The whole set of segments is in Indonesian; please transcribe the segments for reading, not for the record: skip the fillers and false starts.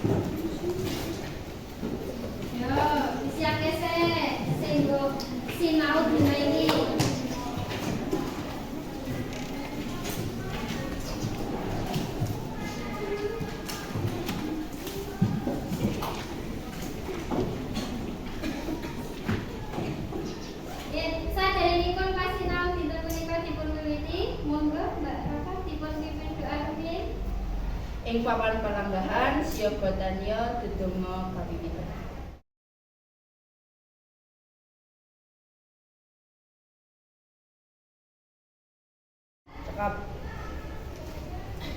Yo, disiapke sik singgo sinau dina iki. Saderengipun pasinau dinten punika dipun wiwiti, monggo Mbak Rafa dipun pimpin doa rumiyin. Ing papan palanggahan siyaga tanya dedonga kawiwitan. Cekap.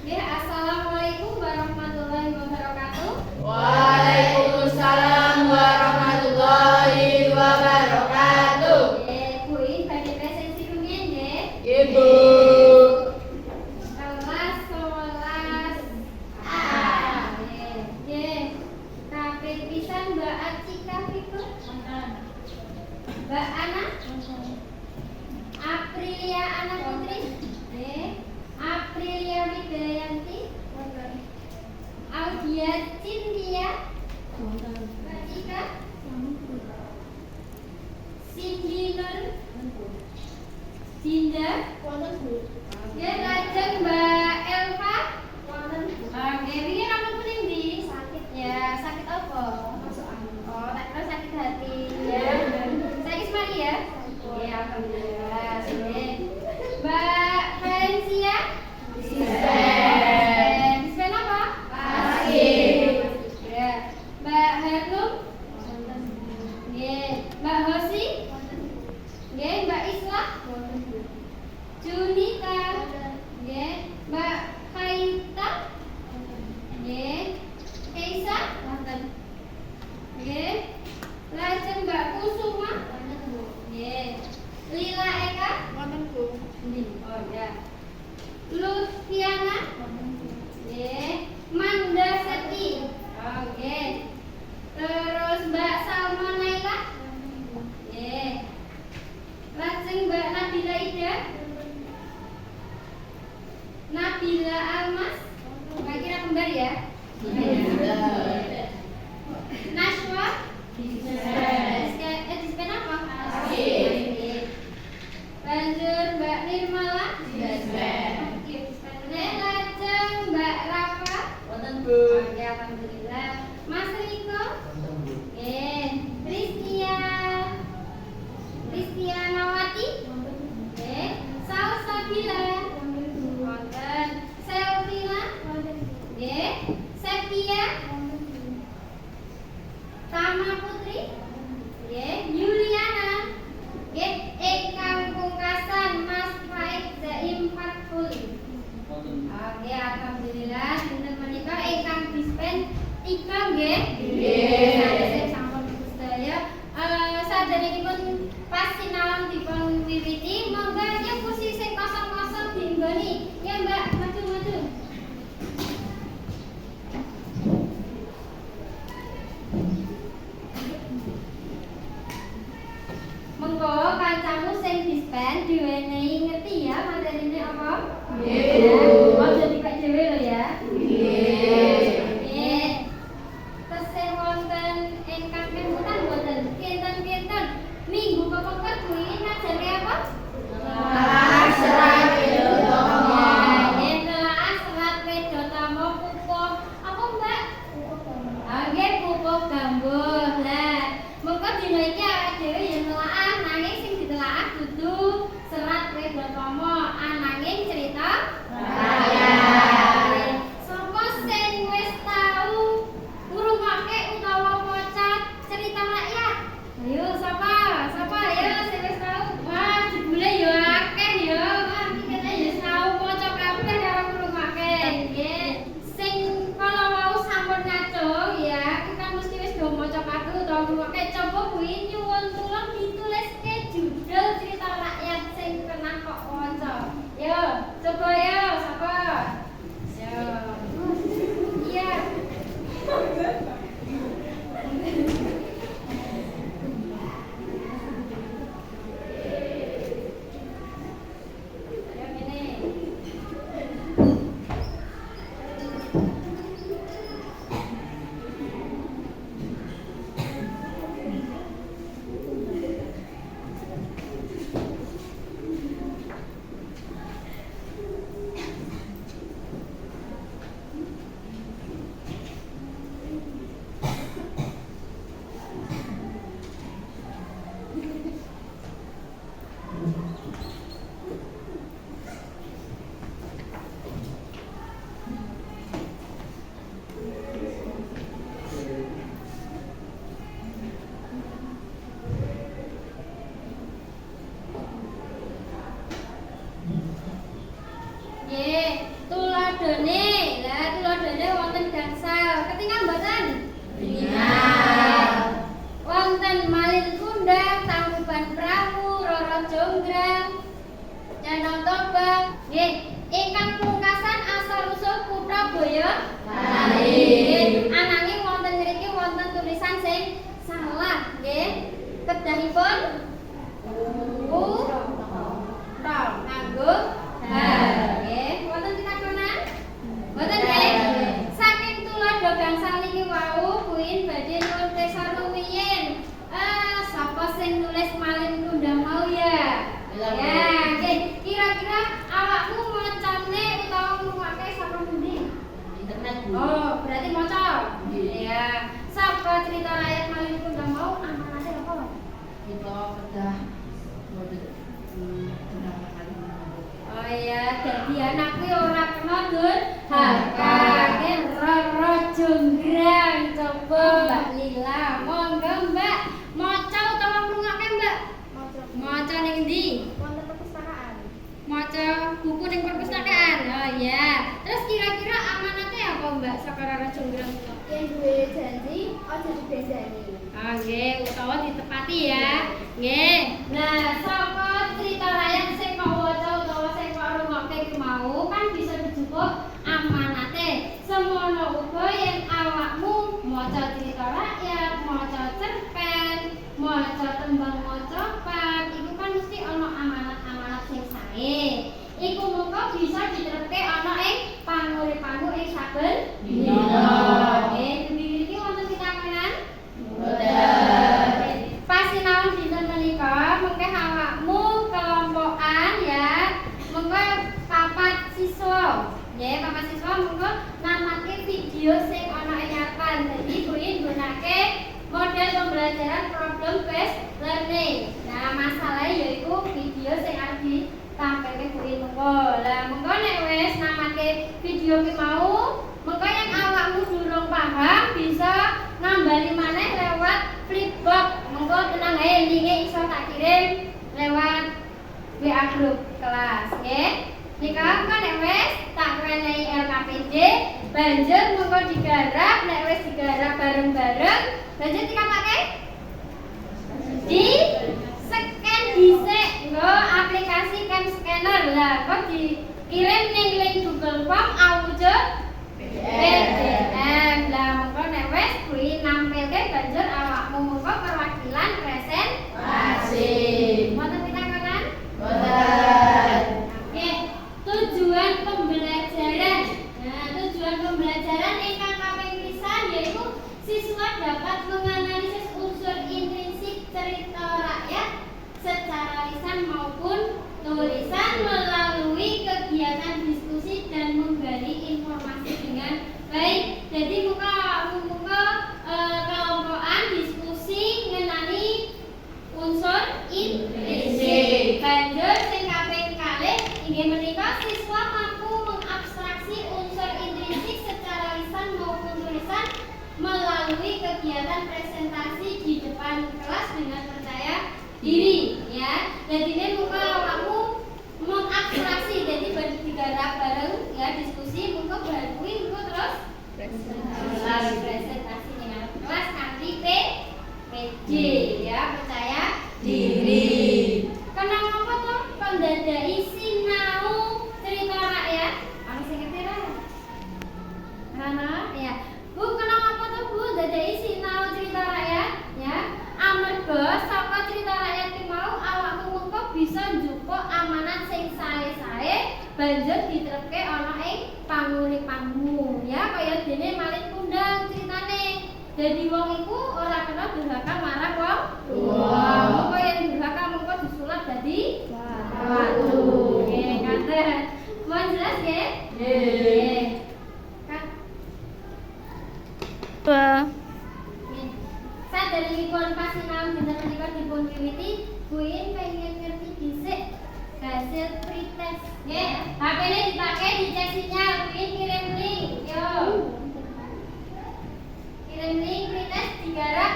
Ya, assalamualaikum warahmatullahi wabarakatuh. Waalaikumsalam warahmatullahi wabarakatuh. Bu In badhe presensi rumiyin nggih. Ibu. Kelas 11 A. Nggih. Kaping pisan Mbak Atika Fikur. Mbak Ana. Aprilia Ana Putri. Nggih. Aprilia Widayanti. Audia Cynthia. Mbak Ika. Cindy Nur. Dinda. Ya, lajeng Mbak Elva. Oke, ini rambut kuning di sakit ya, sakit apa? Oh, tak kira sakit hati ya. Sakit sekali ya? Iya, alhamdulillah. Sini. Mbak Valencia. Dispen apa? Ya. Mbak Hanum. Mbak Hosi. Mbak Islah. Junita. Mbak Kaita. Keisa. Lajeng Mbak Kusuma. Lila Eka. Oh ya. Lutfiana. Manda Seti. Oke. Terus Mbak Salma Naila. Lajeng Mbak Nabila Ida. Nabila Almas. Nggak kira kembar ya? Nashwa. Dispen apa? Banjur Mbak Nirmala. Lajeng Mbak Rafa. Oke, alhamdulillah. Mas Riko. Kristianawati. Salsabila. Wonten. Selvila. Septia. Tama Putri. Yuliana. Ingkang pungkasan Mas Faik Zaim Fathul. Oke, alhamdulillah dinten menika ingkang dispen 3 nggih. Nggih. Sampun sedaya. Saderengipun pas sinau dipun wiwiti, monggo ya kursi sing kosong-kosong dienggoni. Ya Mbak, maju-maju. Monggo kancamu sing dispen diwenehi ngerti ya materine apa? Nggih. Ojo dipek dhewe lho ya. Nggih. Tesih wonten ingkang kemutan boten? Kinten-kinten minggu kepengker kuwi ngajari apa? Serat Wedotama. Nelaah serat Wedotama pupuk apa Mbak? Nggih, pupuk gambut. Lah, mengko dina iki awake dhewe ya nelaah nanging sing ditelaah dudu serat Wedotama, ananging cerita rakyat. Sapa sing wis tau ngrungokke utawa maca cerita rakyat? Ayo sapa? Sapa ya sing wis tau? Wah, jebule ya akeh ya. Wah, pikirane ya tau maca kabeh karo ngrungokke. Nggih. Sing kala wau sampun ngaco ya, kita mesti wis do maca kabeh utawa ngrungokke. Coba kuwi nyuwun tulung dituliske judul cerita rakyat sing pernah kok waca. Yo, coba ya, sapa? Yo. Iya. Danau Toba. Nggih, ingkang pungkasan asal usul kutha Boyolali. Nggih, ananging wonten mriki wonten tulisan sing salah, nggih. Kedahipun nganggo nggih. Wonten pitakonan? Mboten nggih. Saking tuladha gangsal niki wau kuwi badhe nuwun pirsa rumiyin. Sapa sing nulis malin kundang mau ya? Ya, nggih. Kira-kira awakmu macane utawa ngrungokake saka pundi? Internet, Bu. Oh, berarti maca. Nggih. Ya. Sapa cerita rakyat malin kundang mau amanate apa? Kita kedah mode Oh iya, dadi anak kuwi ora kena durhaka. Roro jonggrang coba Mbak Lila. Monggo Mbak, maca utawa ngrungokke Mbak? Maca ning endi? Wonten perpustakaan. Maca buku ning perpustakaan. Oh iya. Terus kira-kira amanate apa Mbak saka Roro jonggrang? Yen duwe janji aja dibendani. Ah nggih, utawa ditepati ya. Nggih. Nah, saka cerita rakyat sing kok waca utawa sing kok rungokke iki mau kan bisa dijupuk amanate. Semono uga yen awakmu maca cerita rakyat, maca cerpen, maca tembang macapat, iku kan mesti ana amanat-amanat sing sae. Iku mengko bisa diterapke ana ing pangurip-pangurip ing saben dina. Nggih, iki wonten pitakonan? Pas sinau dinten menika mengke awakmu kelompokan ya. Mengko papat siswa. Nggih, papat siswa mengko namake video sing ana ing nyapan. Dadi kuwi nggunakake model pembelajaran problem based learning. Nah, masalahnya yaiku video sing arep ditampilke kuwi mengko. Lah mengko nek wis namake video ki mau, mengko yang awakmu durung paham bisa ngambali maneh lewat Flipboard. Monggo tenang ae, linke iso tak kirim lewat WA grup kelas, nggih. Nika kan nek wis tak wenehi LKPD, banjur monggo digarap, nek wis digarap bareng-bareng, banjur dikapake di scan dhisik nggo aplikasi Cam Scanner. Lah, kok dikirim ning link Google Form awujud PDF. Lah mengko nek wis kuwi nampilke banjur awakmu mengko perwakilan presentasi. Wonten pitakonan? Boten. Oke, tujuan pembelajaran. Nah, tujuan pembelajaran ingkang kaping pisan yaitu siswa dapat menganalisis unsur intrinsik cerita rakyat secara lisan maupun tulisan melalui kegiatan diskusi dan menggali informasi dengan baik. Jadi muka kelompokan diskusi ngenani unsur intrinsik. Banjur sing kaping kalih inggih menika siswa mampu mengabstraksi unsur intrinsik secara lisan maupun tulisan melalui kegiatan presentasi di depan kelas dengan percaya diri ya. Jadi ini muka kamu mengabstraksi, jadi digarap bareng ya diskusi muka bareng muka terus presentasi dengan kelas kanthi PJ ya, percaya diri. Kenapa tuh pendadai sinau cerita rakyat? Ana sing ngerti ra? Ana ya. Bu, kenapa tuh Bu dadai sinau cerita rakyat? Ya, amarga saka cerita rakyat ki mau awakmu mengko bisa njupuk amanat sing sae-sae banjur diterapke ana ing pangurip-pangmu ya, kaya dene malin kundang ceritane. Dadi wong iku ora kena durhaka marang wong tuwa. Mengko yen durhaka mengko disulap dadi watu. Nggih, katen. Mohon jelas nggih? Nggih. Saderengipun pasinau dinten menika dipun wiwiti, Buin pengen ngerti dhisik hasil pretest. Nggih, HP-ne dipakai dicek sinyal, Buin kirim link. Yo. Kirim link pretest digarap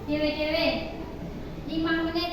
dhewe-dhewe. 5 menit.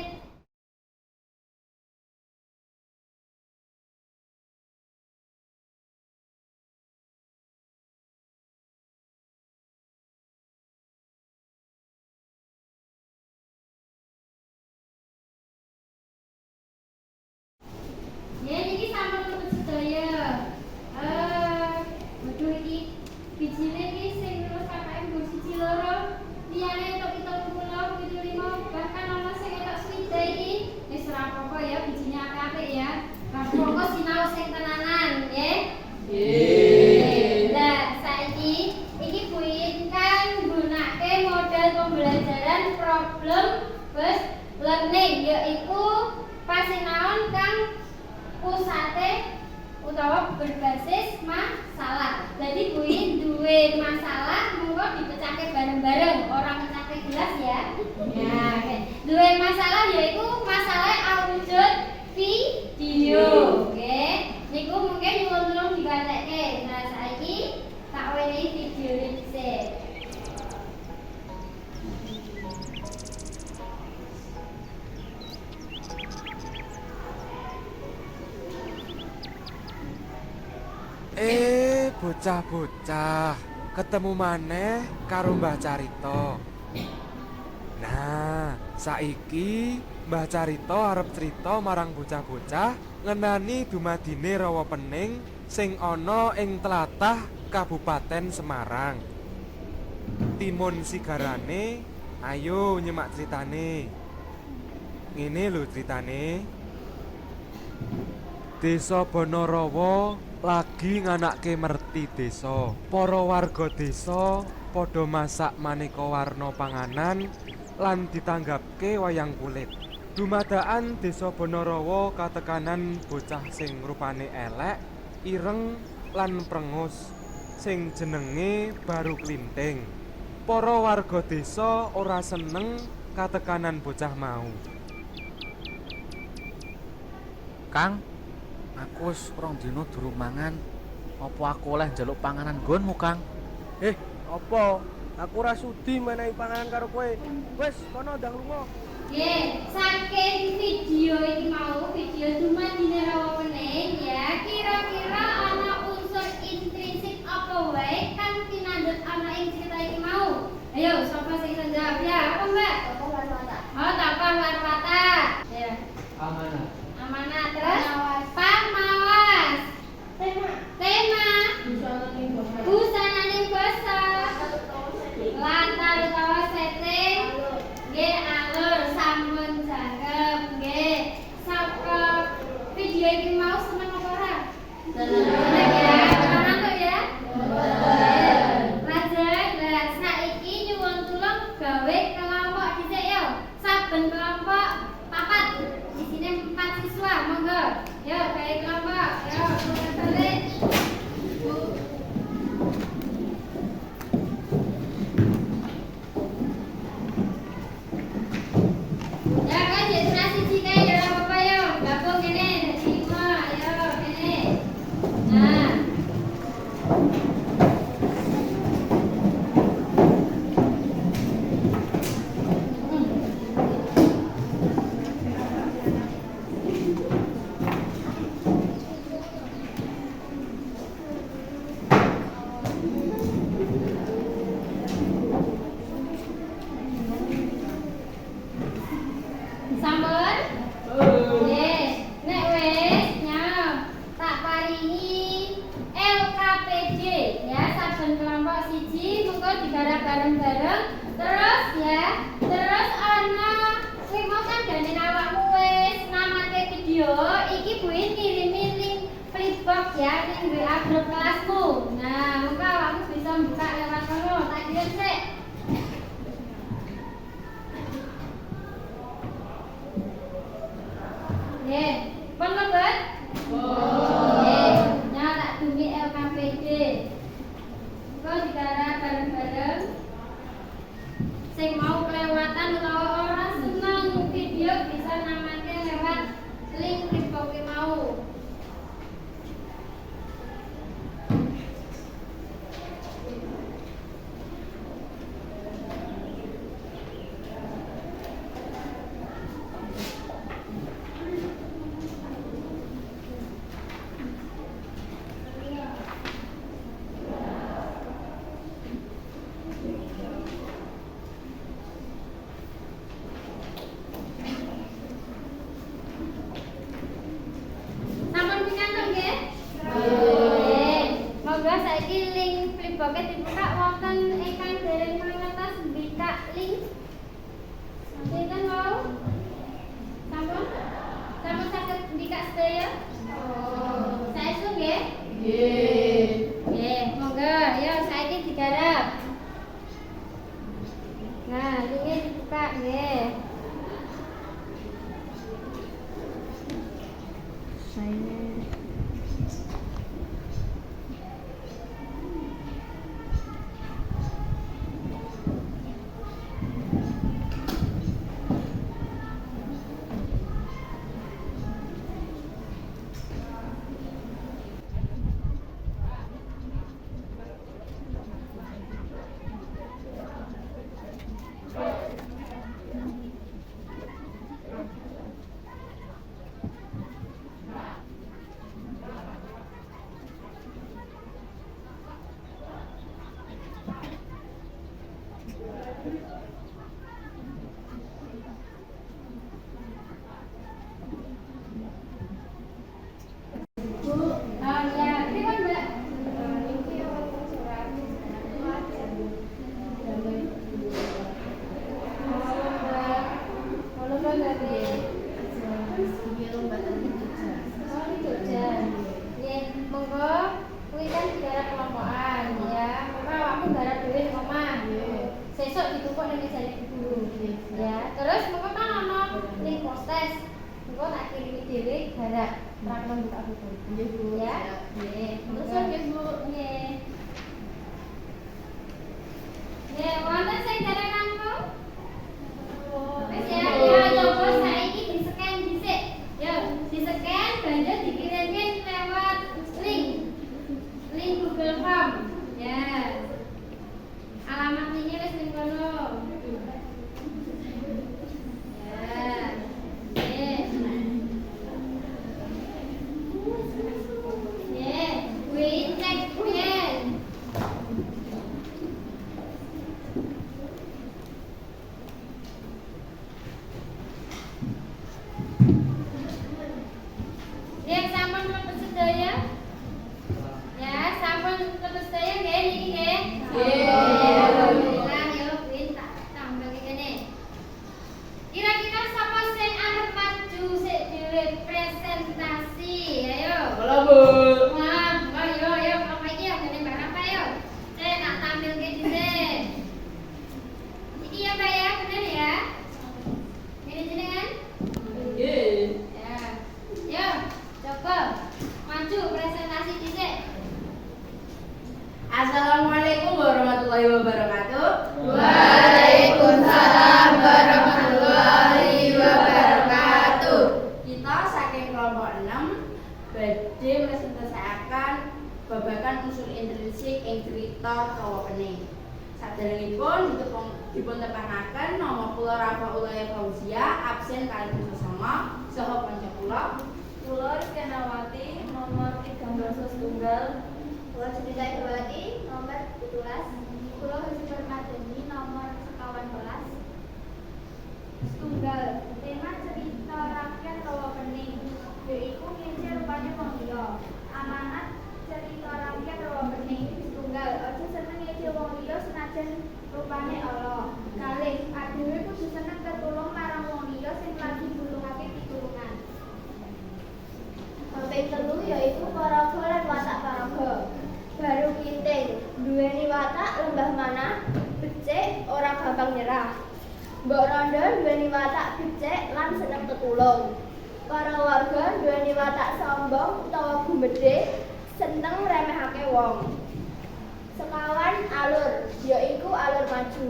pelajaran problem based learning, yaitu pasinaon kang pusate utawa berbasis masalah. Jadi kuwi duwe masalah monggo dipecahke bareng-bareng, orang pecahke gelas ya. Nah, duwe masalah yaitu masalah awujud video. Oke. Niku mungkin nyuwun tulung digatekke. Nah, saiki tak wenehi video dhisik. Bocah-bocah, ketemu maneh karo Mbah Carita. Nah, saiki Mbah Carita arep crita marang bocah-bocah ngenani dumadine rawa pening sing ana ing tlatah Kabupaten Semarang. Timun sigarane, ayo nyimak critane. Ngene lho critane. Desa Banarawa lagi nganake merti desa. Para warga desa padha masak maneka warna panganan lan ditanggapke wayang kulit. Dumadakan desa Banarawa katekanan bocah sing rupane elek, ireng lan prengus sing jenenge Baru Klinting. Para warga desa ora seneng katekanan bocah mau. Kang, aku wis rong dina durung mangan. Apa aku oleh njaluk panganan nggonmu, Kang? Apa? Aku ora sudi menehi panganan karo kowe. Wis, kono ndang lunga. Nggih, saking video iki mau, video dumadine rawa pening ya, kira-kira ana unsur intrinsik apa wae kang tinandut ana ing cerita iki mau. Ayo, sapa sing iso jawab ya? Apa, Mbak? Tokoh Warwata. Oh, Tokoh Warwata. Ya. Amanah. Amanah terus Pamawas. Tema. Busana ning basa. Latar utawa setting. Nggih alur sampun jangkep nggih. Saka video iki mau seneng apa ora? Seneng ya. Ngantuk ya? Lajeng lah saiki nyuwun tulung gawe kelompok dhisik yo. Saben kelompok papat. Isine 4 siswa, monggo. Yo gawe kelompok. Yo balik. Ya kan jadi nasi cika ya apa yo, gabung kene dadi 5, yo kene. Nah. Sampun? Nggih. Nek wis nyam, tak paringi LKPD ya, saben kelompok siji mengko digarap bareng-bareng. Terus ya, terus ana kowe mau kandhane awakmu wis namake video iki buin kirimi link Flipbox ya ning WA grup kelasmu. Nah, mengko awakmu bisa buka lewat kono. Tak kirim sik. Nggih, pun mlebet? Nggih, tak dungi LKPD. Kok digarap bareng-bareng. Sing mau kelewatan utawa ora seneng video bisa namake lewat link Flipbox mau. Sampun pinantuk nggih? Nggih. Monggo saiki link Flipbox dibuka wonten ingkang dereng mangertos mbikak link. Sinten wau? Sampun? Sampun saged mbikak sedaya? Saestu nggih? Nggih. Nggih, monggo ya saiki digarap. Nah, linke dibuka nggih. Oh ya, pripun Mbak? Niki wonten surat Halo Mbak Gade. Ini lomba tadi juga. Oh, ini Jogja. Nggih, monggo kuwi kan digarap kelompokan ya. Monggo awakmu garap dhewe ning omah. Sesuk ditumpuk ning mejane guru. Ya, terus monggo kan ana ning postes. Monggo tak kirimi dhewe garap terangno buka buku. Nggih, Bu. Ya. Nggih. Terus nggih Bu, nggih. Nggih, wonten sing garap kampung? Wis ya, ya coba saiki di-scan dhisik. Yo, di-scan banjur dikirimke lewat link Google Form. Ya. Alamat linknya wis ning kono. Ya. Nggih. Nggih, kuwi cek kuyen. Nggih, sampun mlebet sedaya? Ya, sampun mlebet sedaya nggih niki nggih. Nggih. Alhamdulillah ya kuwi tak tambah kene. Kira-kira sapa sing arep maju sik dhewe presentasi? Ayo. Halo, Bu. Wah, ayo apa iki ya ngene Mbak apa yo? Saya tak tampilke dhisik. Iki ya Mbak ya, bener ya? Ini jenengan? Nggih. Ya. Yo, coba maju presentasi dhisik. Assalamualaikum warahmatullahi wabarakatuh. Waalaikumsalam warahmatullahi wabarakatuh. Kita saking kelompok 6 badhe presentasiaken babagan unsur intrinsik ing crita utawa pening. Saderengipun dipun tepanaken nama kula Rafaulaya Fauzia, absen kalih sesama saha kanca kula. Kula Kenawati nomor 13 tunggal. Kula Cerita Ibrahim nomor 17. Kula Husnul Madani nomor 11. Tunggal. Tema cerita rakyat Rawa Pening yaiku ngece rupane wong liya. Amanat cerita rakyat Rawa Pening tunggal. Aja seneng ngece wong liya senajan rupane ala. Kalih, adewe kudu seneng ketulung marang wong liya sing lagi bulungake pitulungan. Kaping 3 yaiku paraga lan watak paraga. Baru kinting, duweni watak lembah manah, becik, ora gampang nyerah. Mbok Rondo duweni watak becik lan seneng tetulung. Para warga duweni watak sombong utawa gumbedhe, seneng remehake wong. Sekawan alur, yaiku alur maju.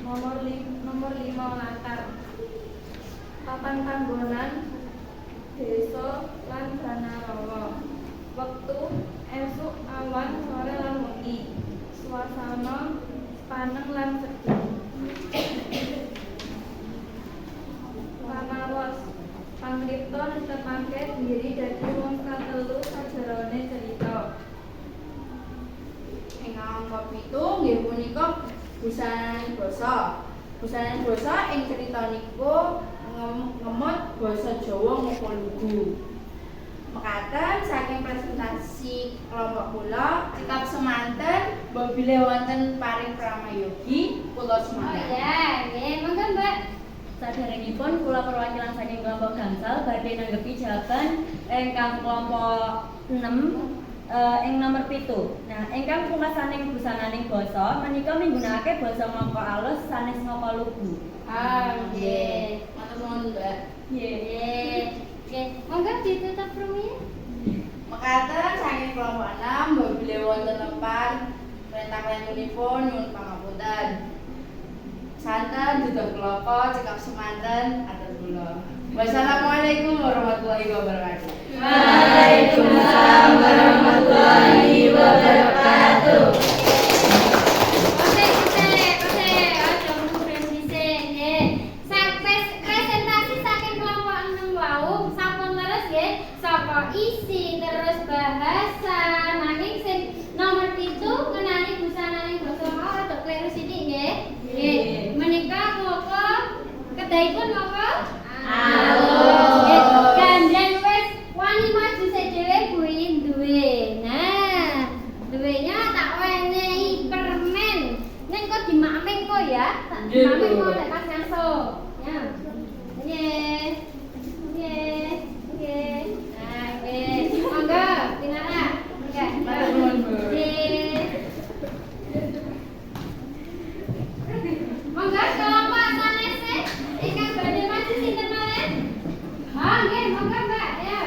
Nomor 5 latar. Papan panggonan desa lan Banarawa. Wektu esuk awan sore lan wengi. Suasana paneng lan sejuk. Panaros pangripta netepake diri dadi wong katelu sajerone cerita. Ing angka 7 nggih punika busananing basa. Busananing basa ing crita niku ngemot basa Jawa ngoko lugu. Mekaten saking presentasi kelompok kula cekap semanten mbile wonten paring pramayogi kula Oh semanten. ya, nggih, monggo Mbak. Saderengipun kula perwakilan saking kelompok gangsal badhe nanggepi jawaban ingkang kelompok 6 ing nomor 7. Nah, ingkang pungkasaning busananing basa menika migunakake basa ngoko alus sanes ngoko lugu. Nggih. Matur nuwun, Mbak. Nggih. Nggih, monggo ditutup rumiyin. Mekaten saking kelompok 6 mbabile wonten lepan perintah-perintahipun nyuwun pangapunten. Santen duduh klapa cekap semanten atur kula. Wassalamualaikum warahmatullahi wabarakatuh. Waalaikumsalam warahmatullahi wabarakatuh. Aja mung dhisik nggih. Sampai presentasi saking kelompok 6 wau sampun leres nggih saka isi terus bahasa nanging sing nomor 7 ngenani busananing basa mau rada kleru sithik nggih. Nggih. Menika moko kedahipun moko alus. Gandeng wis wani maju sik dhewe buin duwe. Nah, duwenya tak wenehi permen. Ning kok dimakming kok ya? Tak dimakming kok lek pas ngaso. Ya. Nggih. Nggih. Nggih. Nah, nggih. Monggo, Dinara. Nggih. Matur nuwun, Bu. Nggih. Monggo kelompok sanese ingkang badhe maju sinten mawon? Nggih, monggo Mbak, ya.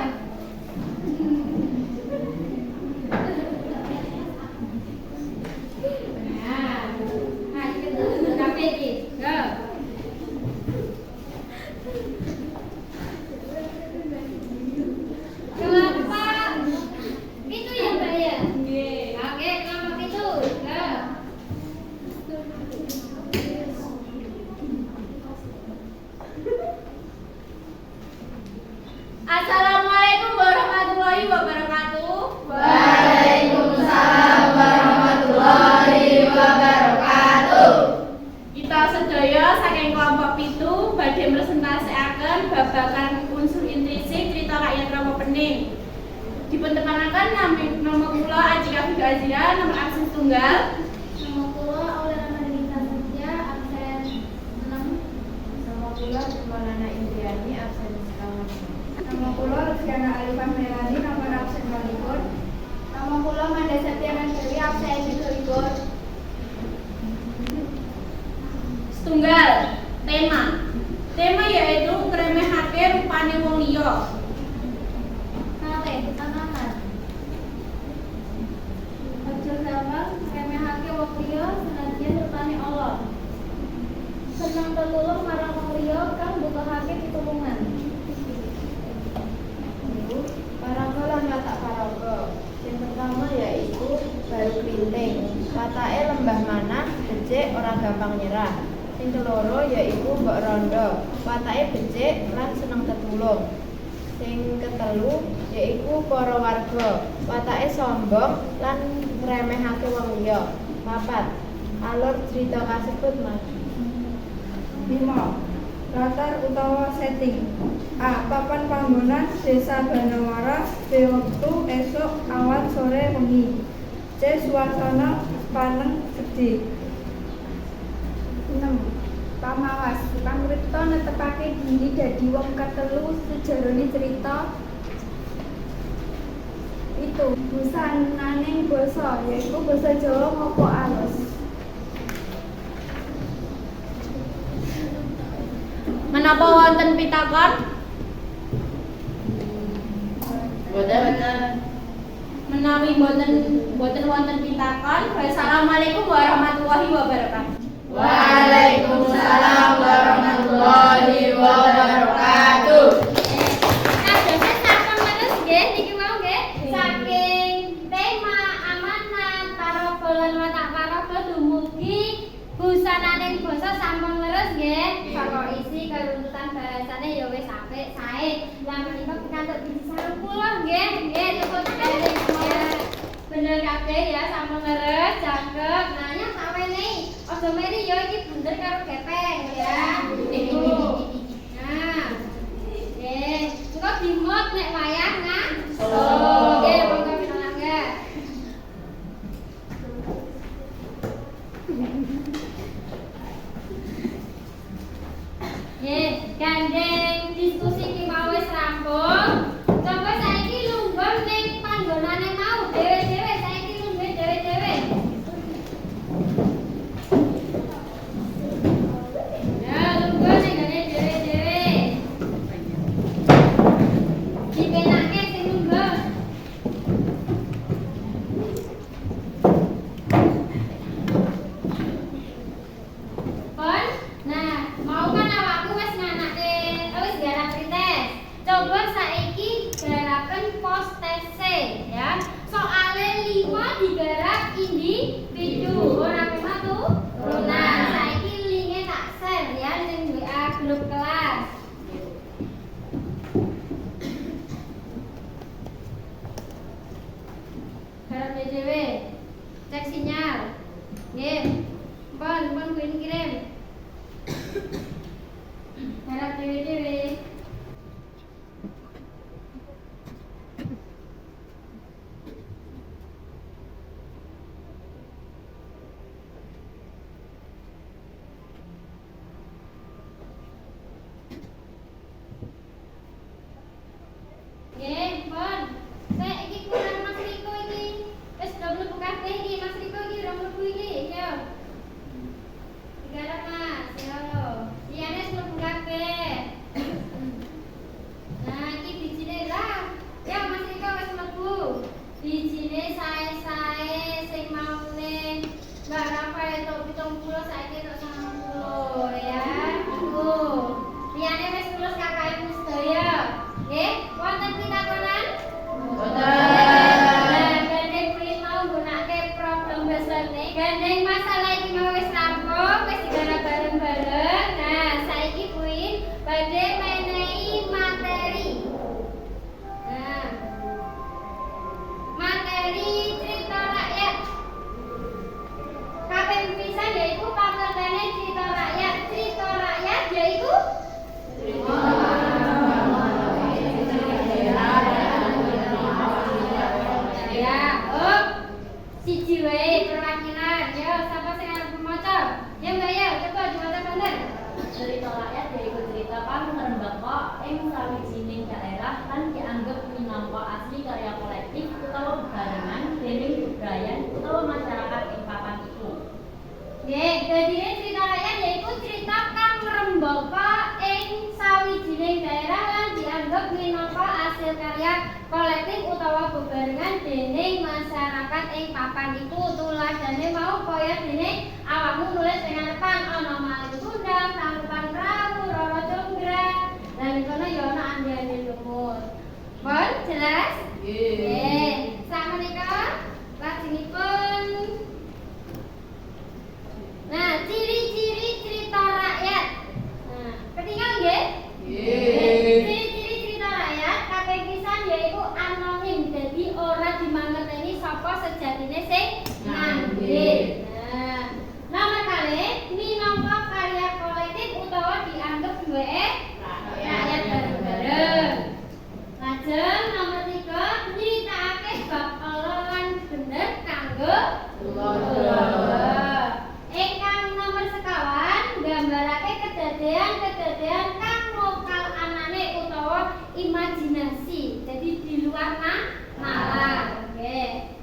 Nah, kita kabeh iki. Go. Kelompok itu ya, Mbak ya? Nggih. Oke, kelompok itu. Go. Assalamualaikum warahmatullahi wabarakatuh. Waalaikumsalam warahmatullahi wabarakatuh. Kita sedaya saking kelompok 7 badhe mresentasiaken babagan unsur intrinsik cerita rakyat Rama Pening. Dipuntekanaken nama kula Ajika Figa Azira, nomor absen tunggal. Nama kula oleh Ramadhanita Satya, absen 6. Nama kula Jumalana Indriani, absen 1. Nama kula Rufiana Alifah Melani, nomor absen 2. Nama kula Manda Septiana Dewi, absen 2. Setunggal tema yaitu ngremehake rupane wong liya. Kalih, tanaman. Aja gampang ngremehake wong liya senadyan rupane Allah. Seneng tetulung marang wong liya kang mbutuhake pitulungan. Paraga lan watak paraga. Yang pertama yaitu baru klinting. Watake lembah manah, becik, ora gampang nyerah. Sing keloro yaitu mbok rondo. Watake becik lan seneng tetulung. Sing ketelu yaitu para warga. Watake sombong lan ngremehake wong liya. 4. Alur cerita kasebut maju. 5. Latar utawa setting. A. Papan panggonan Desa Banawara, B. Wektu esuk awan sore wengi. C. Suasana paneng gedhe. 6. Pamawas. Pamripta netepake diri dadi wong katelu sejarone cerita itu. Busananing basa yaiku basa Jawa ngoko alus. Menapa wonten pitakon? Boten. Menawi boten wonten pitakon, wassalamualaikum warahmatullahi wabarakatuh. Waalaikumsalam warahmatullahi wabarakatuh. Kadose sampun leres nggih niki mau nggih saking tema amanat paraga lan watak paraga dumugi busananing basa sampun leres nggih. Saka isi karuntutan bahasane ya wis apik sae. Lah menika pikantuk biji 10 nggih. Nggih tepuk tangan. Bener kabeh ya sampun leres cakep. Nah nya sawenehi aja meri ya iki bunder karo gepeng ya. Niku. Nah. Nggih, engko dimot nek wayang ngaso. Nggih, monggo pinanggah. Nggih, gandeng diskusi ki mau wis rampung. Coba saiki lungguh ning panggonane mau dhewe Nggih. Pun kuwi kirim. Harap dhewe-dhewe. Nggih, pun. Saya iki kurang Mas Riko iki. Wis do mlebu kabeh iki Mas Riko iki ora mlebu iki. Yo. Digarap Mas. Yo. Liyane wis mlebu kabeh. Nah, iki bijine lah. Ya Mas Riko wis mlebu. Bijine sae-sae sing maune Mbak Rafa itu 70 saiki tok 90 ya. Iku. Liyane wis lulus KKN sedaya. Nggih, wonten pitakonan? Gandeng kuwi mau nggunakake problem besarne. Gandeng masalah iki mau wis rampung, wis digarap bareng-bareng. Nah, saiki kuwi badhe menehi materi. Nah. Materi cerita rakyat. Kaping pisan yaiku pangertene cerita rakyat. Cerita rakyat yaiku ya, siji wae perwakilan. Yo, sapa sing arep maca? Ya, Mbak ya, coba diwaca bener. Cerita rakyat yaiku cerita kang ngrembaka ing sawijining daerah lan dianggep minangka asli karya kolektif utawa bebarengan dening budaya utawa masyarakat ing papan iku. Nggih, dadi cerita rakyat yaiku cerita kang ngrembaka ing sawijining daerah lan dianggep minangka hasil karya kolektif utawa bebarengan dening masyarakat ing papan iku. Tuladhane mau kaya dene awakmu nulis ing ngarepan ana malih kundang, tangkupan perahu, roro jonggrang. Lan kono ya ana andi-andi lumur. Pun jelas? Nggih. Sakmenika lajengipun. Nah, ciri-ciri cerita rakyat. Nah, ketinggal nggih? Ciri-ciri cerita rakyat kaping pisan yaiku anonim. Dadi ora dimangerteni sapa sejatine sing nganggit. Nah, nomor kalih minangka karya kolektif utawa dianggep duweke rakyat bareng-bareng. Lajeng nomor 3 nyritakake bab ala lan bener kanggo tulodo. Ingkang nomor sekawan nggambarake kedadean-kedadean kang lokal anane utawa imajinasi. Jadi di luar nalar. Nggih.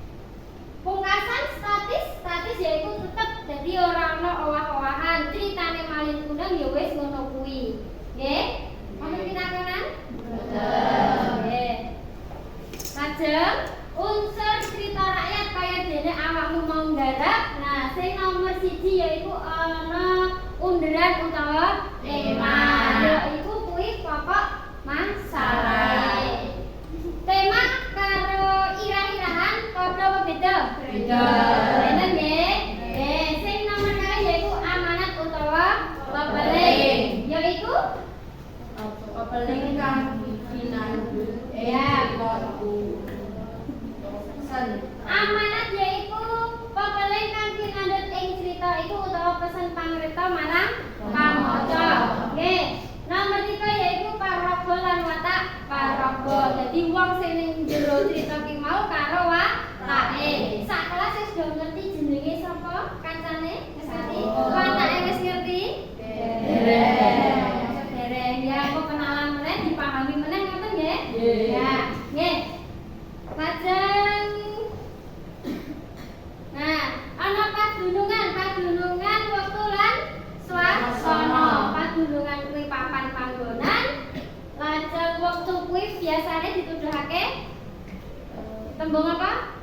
Pungkasan statis yaiku tetep dadi ora ana owah-owahan. Critane malin kundang ya wis ngono kuwi. Nggih. Wonten pitakonan? Nggih. Lajeng unsur cerita rakyat kaya dene awakmu mau nggarap. Nah, sing nomor 1 yaiku ana underan utawa tema. Yaiku kuwi pokok masalah. Tema karo irah-irahan padha apa beda? Beda. Bener nggih? Nggih, sing nomor 2 yaiku amanat utawa pepeling. Yaiku Pepeling kang pinanggut ya pesan. amanat yaiku pepeling kang pinandhut ing crita iku utawa pesen pangripta marang pamaca. Nggih. Nomor 3 yaiku paraga lan watak paraga. Dadi wong sing ning jero crita ki mau karo watake. Sak kelas wis do ngerti jenenge sapa? Kancane wis ngerti? Watake wis ngerti? Dereng. Ya, kok kenalan meneh dipahami meneh ngoten nggih? Ya, nggih. Lajeng nah, ana padunungan wektu lan swasana. Padunungan kuwi papan panggonan. Lajeng wektu kuwi biasane dituduhake tembung apa?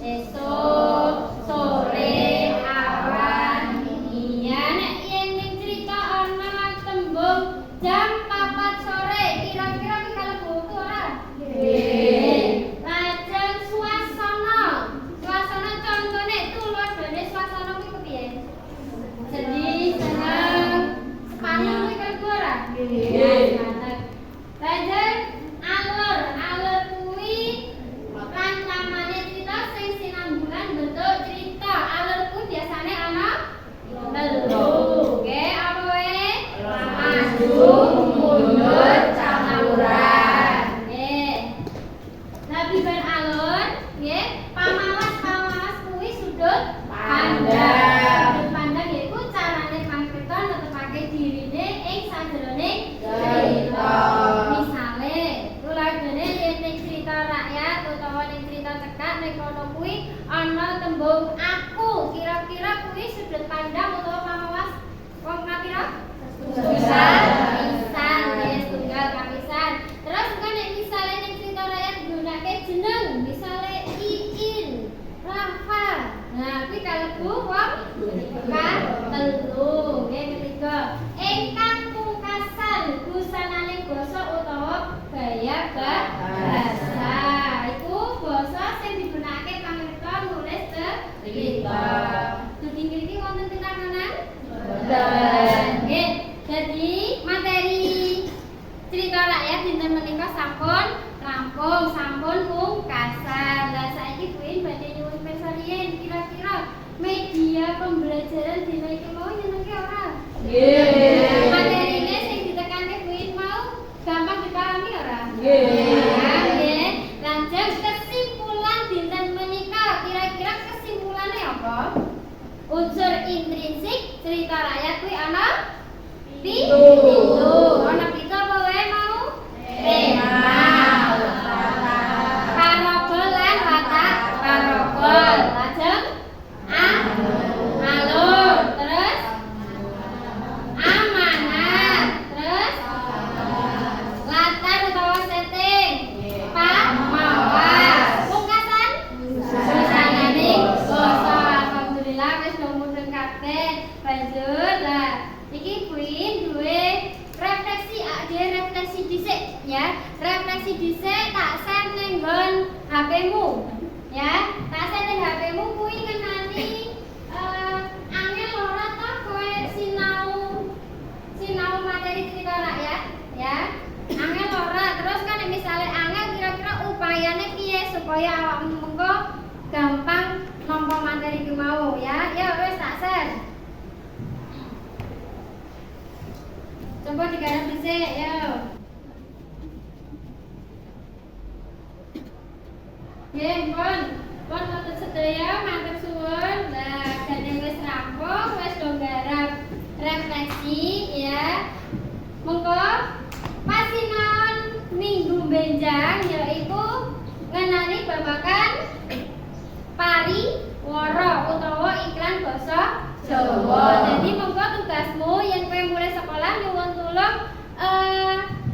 Esuk, sore, awan. Iya, nek yen ning crita ana tembung jam 4 sore, kira-kira ki kalebu wektu ora? Nggih. Lajeng swasana. Swasana contone tuladhane swasana kuwi kepiye? Sedih, seneng, sepanjang kuwi kalebu ora? Nggih. Lajeng alur kuwi rancamane cerita sing sinambungan bentuk mundur campuran. Nggih. Labiban alun, nggih, pamawas kuwi sudut pandang. Sudut pandang yaiku carane pangkrita netepake dirine ing sajroning cerita. Misale, tuladhane yen ning cerita rakyat utawa ning cerita cekak ning kono kuwi ana tembung aku. Kira-kira kuwi sudut pandang utawa pamawas wong kapira? Pisan, nggih, tunggal kapisan. Terus kan nek misale ning cerita rakyat gunake jeneng, misale Iin, Rafa. Nah, kuwi kalebu wong telu. Nggih, ketiga, ingkang pungkasan busanane basa utawa gaya bahasa. Iku basa sing digunakake pangkrita nulis cerita. Dugi ngriki wonten tinakanan? Boten. Nggih. Jadi materi cerita rakyat dinten menika sampun rampung, sampun pungkasan. Lah saiki kuwi badhe nyuwun persalian kira-kira media pembelajaran dina iki mau nyenengke ora? Nggih. Materine sing ditekanke kuwi mau gampang dipahami ora? Nggih. Lanjut kesimpulan dinten menika kira-kira kesimpulannya apa? Unsur intrinsik cerita rakyat kuwi ana pitu. Ana pitu apa wae mau? Parabol lan watak parabol. Lajeng alur, terus amanat, terus latar utawa setting, pamawas, pungkasan busananing basa. Alhamdulillah wis mudhun kabeh. Banjur lah iki kuwi duwe refleksi dhisik ya. Refleksi dhisik tak send ning nggon HP-mu ya. Tak send ning HP-mu kuwi ngenani angel ora ta kowe sinau materi cerita rakyat ya. Angel ora, terus kan misalnya angel kira-kira upayane piye supaya awakmu mengko gampang nampa materi ki mau ya. Ya wis tak send. Coba digarap dhisik ya. Nggih, pun wonten sedaya matur suwun. Lah, dene wis rampung, wis do garap refleksi ya. Mengko pasinaon minggu benjang yaiku ngenani babagan pariwara utawa iklan basa Jawa. Jadi mengko tugasmu yen kowe mulai sekolah nyuwun tulung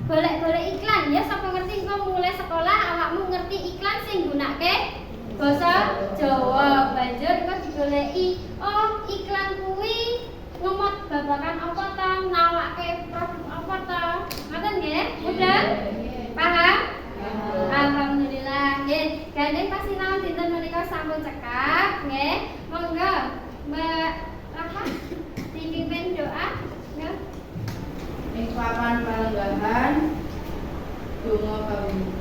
golek-golek iklan ya. Sapa ngerti engko mulai sekolah awakmu ngerti iklan sing gunake basa Jawa. Banjur engko digoleki, oh iklan kuwi ngemot babagan apa ta, nawake produk apa ta. Ngoten nggih? Mudah? Paham? Alhamdulillah. Nggih, gandeng pasinaon dinten menika sampun cekak nggih. Monggo Mbak Rafa dipimpin doa ya. Ing papan palenggahan donga kawula.